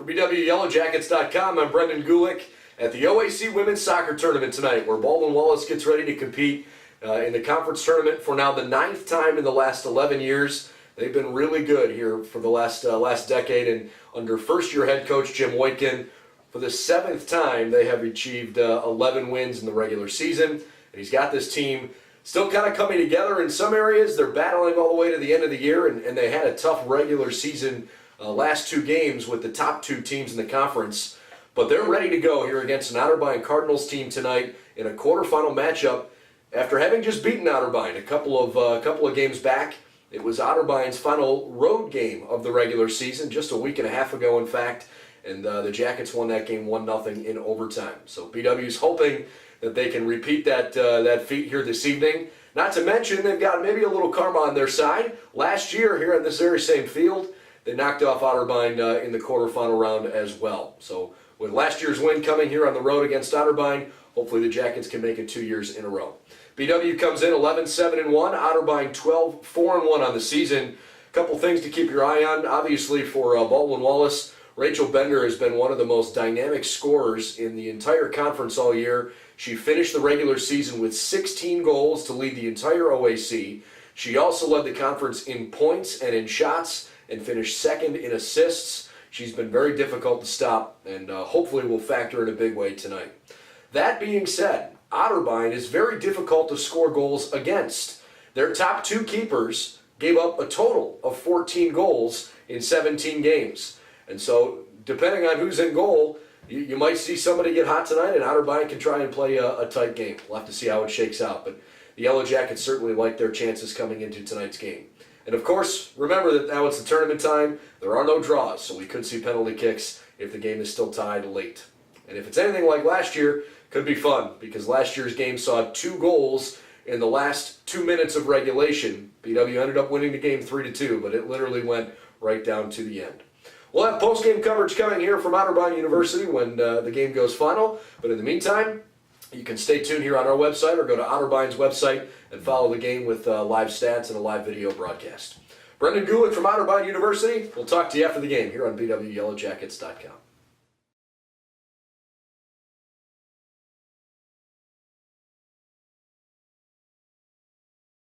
BWYellowJackets.com. I'm Brendan Gulick at the OAC Women's Soccer Tournament tonight, where Baldwin Wallace gets ready to compete in the conference tournament for now the 9th time in the last 11 years. They've been really good here for the last decade, and under first-year head coach Jim Woitkin, for the 7th time they have achieved 11 wins in the regular season. And he's got this team still kind of coming together in some areas. They're battling all the way to the end of the year, and they had a tough regular season last 2 games with the top 2 teams in the conference. But they're ready to go here against an Otterbein Cardinals team tonight in a quarterfinal matchup after having just beaten Otterbein a couple of games back. It was Otterbein's final road game of the regular season just a week and a half ago, in fact, and the Jackets won that game 1-0 in overtime. So BW's hoping that they can repeat that feat here this evening. Not to mention, they've got maybe a little karma on their side. Last year here at this very same field, they knocked off Otterbein in the quarterfinal round as well. So with last year's win coming here on the road against Otterbein, hopefully the Jackets can make it 2 years in a row. BW comes in 11-7-1, Otterbein 12-4-1 on the season. A couple things to keep your eye on. Obviously for Baldwin Wallace, Rachel Bender has been one of the most dynamic scorers in the entire conference all year. She finished the regular season with 16 goals to lead the entire OAC. She also led the conference in points and in shots and finished 2nd in assists. She's been very difficult to stop, and hopefully will factor in a big way tonight. That being said, Otterbein is very difficult to score goals against. Their top 2 keepers gave up a total of 14 goals in 17 games. And so, depending on who's in goal, you might see somebody get hot tonight, and Otterbein can try and play a tight game. We'll have to see how it shakes out. But the Yellow Jackets certainly like their chances coming into tonight's game. And of course, remember that now it's the tournament time. There are no draws, so we could see penalty kicks if the game is still tied late. And if it's anything like last year, could be fun, because last year's game saw 2 goals in the last 2 minutes of regulation. BW ended up winning the game 3-2, but it literally went right down to the end. We'll have post-game coverage coming here from Otterbein University when the game goes final. But in the meantime, you can stay tuned here on our website or go to Otterbein's website and follow the game with live stats and a live video broadcast. Brendan Gulick from Otterbein University. We'll talk to you after the game here on BWYellowJackets.com.